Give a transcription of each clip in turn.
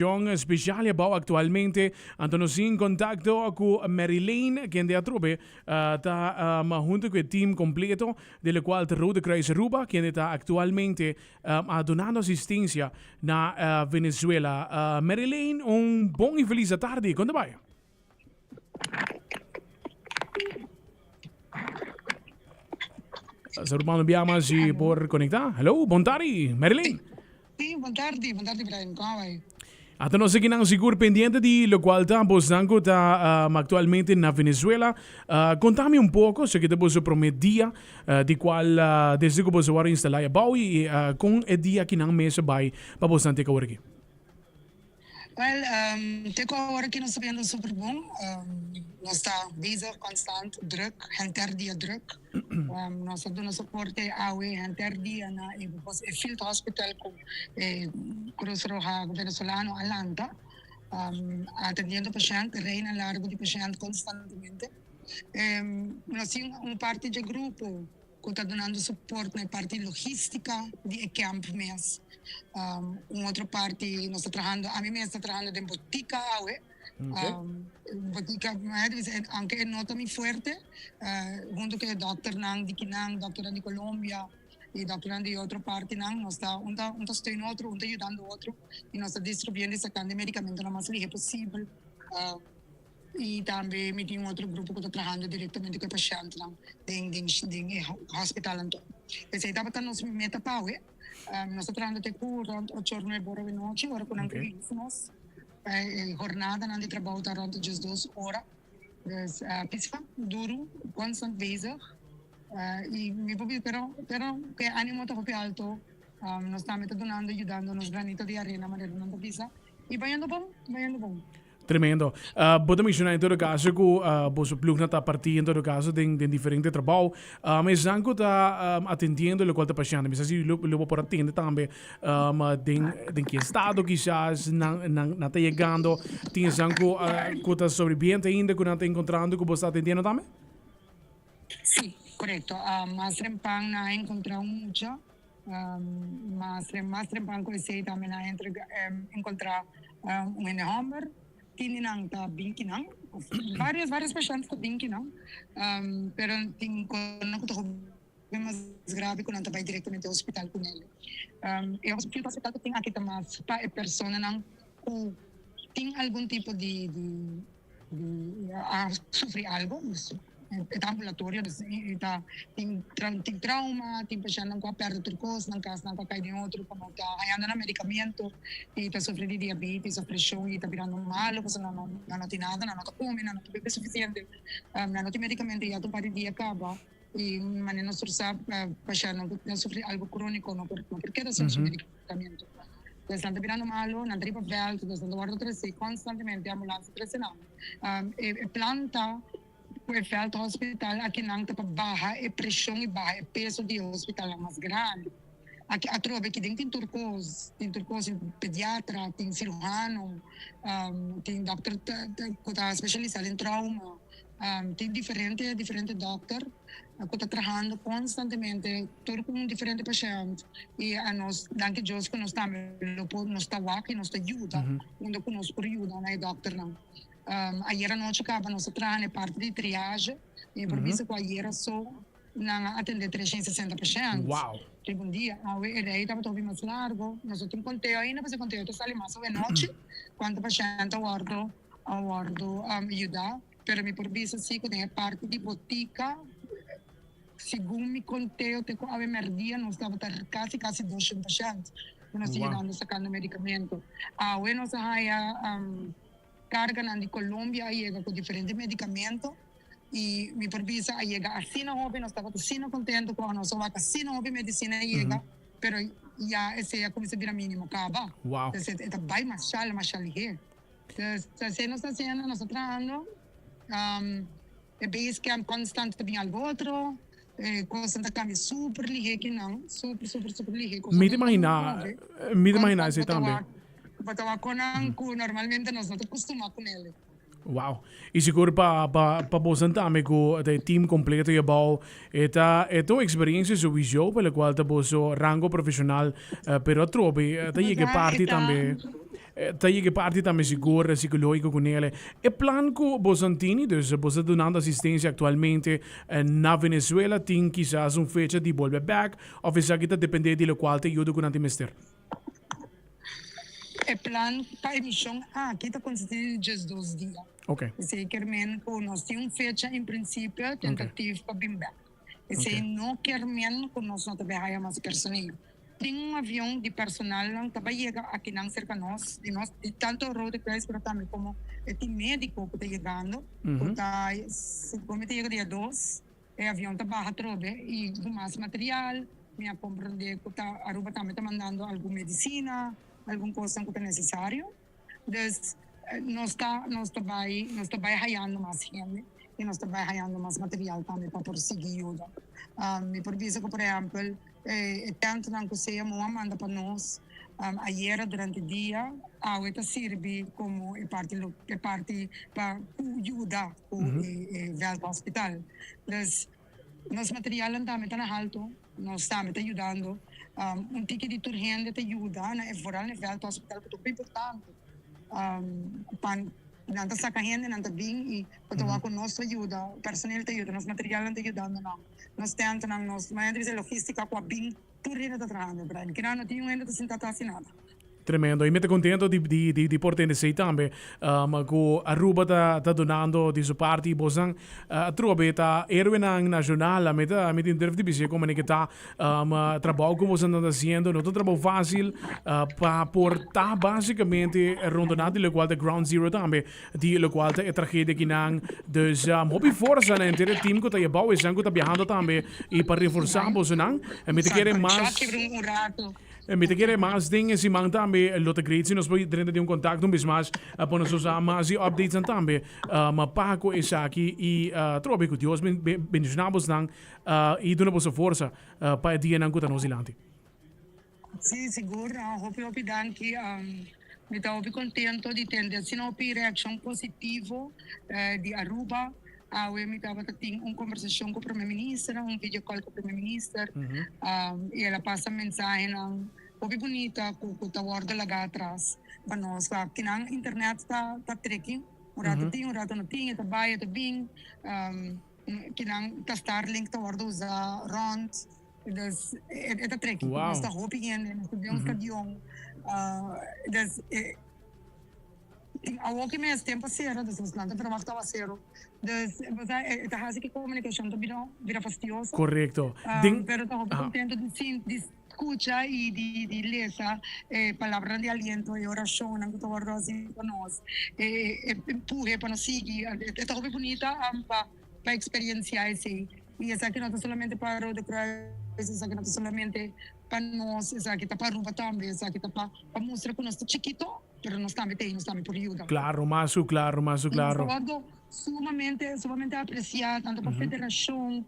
Speciale bau actualmente andanos in contacto con Marilyn che de atrobe ta junto con il team completo del quale Rode Kruis Aruba che sta actualmente donando assistenza na Venezuela. Marilyn, un buon e felice tardi, come vai? Salutiamo abbiamo si Alô? por conectar. Hello, buon tardi, Marilyn. Sim, boa tarde, Brian. Como vai? Até nós aqui não seguro pendiente de lo qual estamos dando actualmente na Venezuela. Contame um pouco, se que depois o primeiro dia de qual desde que você vai instalar a bau e com o dia que não mesa vai para você ter que aqui. Well, teko agora que nós sabemos super bom. Nós está bezig, constant, druk, dia druk. Nós dando suporte ao dia na e field hospital com Cruz Roja venezolano Atlanta. Atendiendo paciente, reina largo de paciente constantemente. Nós temos parte de grupo que está dando suporte na parte logística de camp mesmo. Outra parte nós está trabalhando, a mim mesmo está trabalhando em botica, botica, aunque é nota muito forte, junto com o doutor Nang de Kinang, doutor de Colômbia e doutor de outra parte Nang, nós está estou em outro, ajudando outro e nós está distribuindo esse canto de medicamento na mais livre possível. E também me tem outro grupo que está trabalhando diretamente com o paciente lá, no hospital. Então, esse aí estava nos meta para nós estamos trabalhando até por 8 horas de noite, agora com nós jornada de trabalho está rond 2 horas. Pisca, duro, constant bezig. E me pero que ánimo está muito alto. Nós estamos ajudando nos granitos de arena, mas não pisa. E vai indo bom. Tremendo. Podemos mencionar em todo caso que o plug está partindo em todo caso de diferente trabalho. Mas Zanco está atendendo o qual está paciente. Mas assim, eu vou por atender também. De que estado quizás não está chegando. Tem Zanco que está sobrevivendo ainda, que não está encontrando, que você está atendendo também? Sim, correto. Mas Rempang na encontrado muito. Mas Rempang ko esse também na encontrar Hammer. Tininang ta binkinang várias pacientes ta binkinang pero ting quando eu mais grave quando anta vai diretamente ao hospital com ele e o hospital que tem aqui também para a pessoa não tem algum tipo de sofrer algo é ambulatório tem trauma tem paciente não perde turcos não casa não cai de outro como está ganhando na medicamento e está sofrendo de diabetes a pressão e está virando malo porque não tem nada não está comendo não tem bebê suficiente não tem medicamento e a tua parte dia acaba e mas não sabe paciente não sofre algo crônico não porque está sem medicamento estão virando malo não tem papel estão guardando constantemente a ambulância pressionando planta o felt hospital aqui não está baixa a pressão e baixa o peso do hospital é mais grande aqui a trova que tem turcos tem pediatra tem cirurgião tem doctor que está especializado em trauma tem diferente doctor que está trabalhando constantemente tudo com diferente paciente e a nós danke Deus que nós estamos aqui nós ajuda onde que nós por ajuda na doctor não ayer noite acaba nossa trabalho parte de triagem e por isso que ayer só não atender 360 pacientes. Uau! Tipo dia, e daí estava todo mais largo, nós temos conteúdo ainda, mas o conteúdo sai mais à noite, quando paciente aguardo ajudar, pero me por isso sim que tem parte de botica, segundo me conteúdo, tem que haver merdia, nós estava quase 200 pacientes, nós estamos sacando medicamento. Nós carga de Colômbia chega com diferentes medicamentos e me permite chega assim não houve nós estava assim contente com a nossa vaca assim não houve medicina chega pero já esse é como se vira mínimo acaba Wow. Então vai mais here então se nós fazendo nós trabalhando é base camp constante também algo outro constante cambia super ligeiro que não super ligeiro Me imagina isso também. Batawa ko nang normalmente nós não acostumamos com ele. Wow. E seguro para você também com o time completo e bom, é tua experiência sowieso pela qual você rango profissional, pero trobe, tá chega parte também. tayo que parte também segura, psicológico com ele. E plan que você antini, dus você donando assistência atualmente na Venezuela, tem quizás fecha de volver back, ou você que depende de lo qual te ajuda com anti-mister. É plan para emissão, aqui está considerado just 2 dias. Ok. Zekermente, nós temos fecha em princípio, tentativa para vir back. E se não quer menos, nós não trabalhamos mais personal. Tem avião de personal que também chega aqui não cerca de nós, de tanto Road Cross também como tem médico que está chegando, como chega dia 2, o avião está barra trobe e com mais material, me compreender que a Aruba também está mandando alguma medicina, alguma coisa que é necessário. Então, nós estamos trabalhando mais gente e nós estamos trabalhando mais material também para prosseguir ajuda. Me previsto que, por exemplo, tanto que você manda para nós, ayer durante o dia, a outra serve como parte para ajudar o velho hospital. Então, nosso material também está alto, nós estamos ajudando. Ticket de urgente te ajuda, na fora no velho hospital, que é importante. Nanta sa kahende, nanta bing, e patawa ko nos ajuda, personal te ajuda, nos material te ajuda, nos tento ng nos, may entri sa logistica ko bing, turin na tatrahando, Brian. Kinano ti yung endo ta sintata asinada. Tremendo, e mi contento di portare sei tambe, ko Aruba ta donando di supporti bosan trobe ta erwenang nacional, mi interventi bise come ne ta trabalho como você anda haciendo, não trabalho fácil para portar basicamente rondonado lo qual de ground zero tambe, di lo qual é tragedia que não, dus hobby força na inteiro team que tá bau e sangue tá viajando tambe e para reforçar bosan, mi te quer mais me te quer mais dingen si man tambe lote great nos poi dentro de contato um mais para nos usar mais updates tambe ma Paco e Saki e trobe que Deus benjunamos nang e dona boa força para dia nang kuta nos ilante. Sim, seguro. Hope dan que me está contento de ter uma reação positiva de Aruba. Eu estava tendo uma conversação com o primeiro-ministro, vídeo call com o primeiro-ministro, e ela passa mensagem Obi bonita ku tawar laga atrás para nós que na internet tá trekking um rato não tinha tá baia tá bem que na tá Starlink tawar usar rond das tá trekking nós tá hoping nós tivemos caminhão das a walk me tempo zero das nós não trabalhava tava zero das tá hasi que comunicação tá vira fastidiosa correto pero tá contento de escucha y de lesa palabras de aliento y oración que todo así con nos empuje para nos seguir esta muy bonita para experienciar ese y esa que no solamente para Road Cross esa que no solamente para nos esa que está para Aruba también esa que está para mostrar que no está chiquito pero no está por ayuda claro algo sumamente apreciado tanto para federación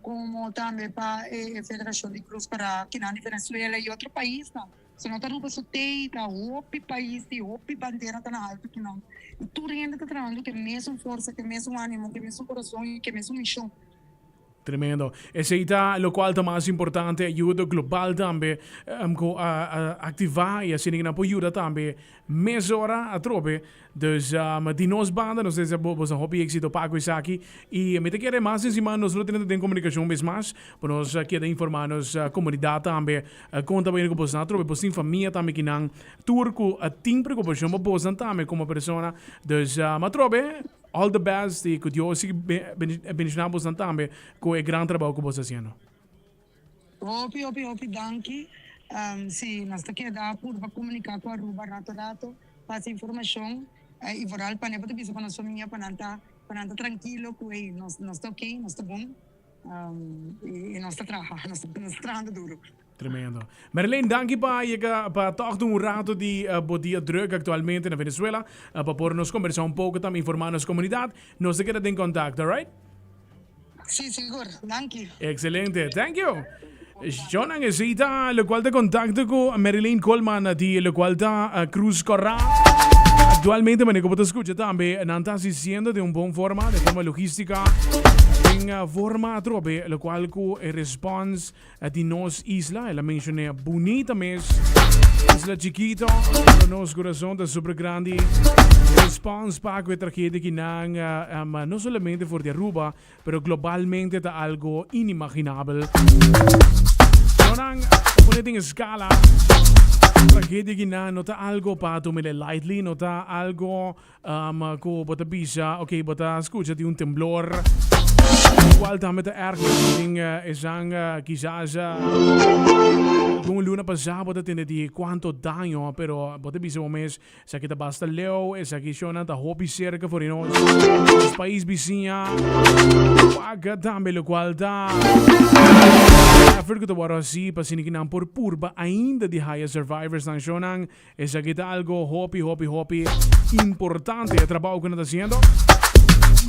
como também para a Federação de Cruz para que na Venezuela e outro país não. Se não está no passatempo, tá outro país, tem outra bandeira tá na alta que não. E tudo ainda está trabalhando que mesmo força, que mesmo ânimo, que mesmo coração e que mesmo missão. Tremendo. Esse está lo qual é mais importante ajuda global também ativar e assim que não pode ajuda também mesora a trobe dus de nós banda nós temos um hobby éxito Paco e Saki e me te quer mais em cima nós não temos comunicação mais para nós quer informar nos comunidade também conta bem com você trobe por sim família também que não turco a team preocupação para você também como pessoa dus trobe all the best e que Deus bendicionamos também com o grande trabalho que você está fazendo. Opi, danke. Sim, nós estamos aqui para comunicar com a Aruba rato, passar informação e voral para não ter para nós família para não tranquilo que nós está ok, nós está bom e nós está trabalhando duro. Tremendo. Marlene, danke para toch um rato de bodia druk atualmente na Venezuela para por nos conversar pouco também informar nossa comunidade. Nós se queda em contato, alright? Sim, seguro. Danke. Excelente. Thank you. Yo necesita lo cual te contacto con Marilyn Coleman di lo cual ta Cruz Corra. Actualmente me como te escucha también nanta diciendo de un buon forma, de forma logística, en forma trobe, lo cual cu response di nos isla, la mencioné bonita mes Isla Chiquito, nos corazón de super grande. Response pa que tragedia kinang no solamente por de Aruba, pero globalmente ta algo inimaginable. Nang puniting escala tragedia kinang nota algo pa tumile lightly, nota algo ko bota bisa, okay, bota escúchate un temblor. Igual también te ergens isang quizás kung luna pasado bota tiene di quanto daño, pero bota bisa mo mes sa kita basta leo sa kisyonan ta hopi cerca for inos os país vizinha waga tambe lo qual da afirgo to waro si pasinikinang por purba ainda di haya survivors ng shonang sa kita algo hopi importante trabajo que nata haciendo.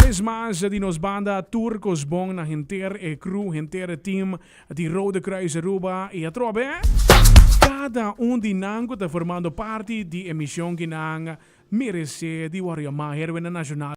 Vez más de nos banda Turcos Bong na hinter crew, hinter team di Rode Kruis Aruba e atrobe cada dinango ta formando parte di emissão que nang merece di Wario Maher na nacional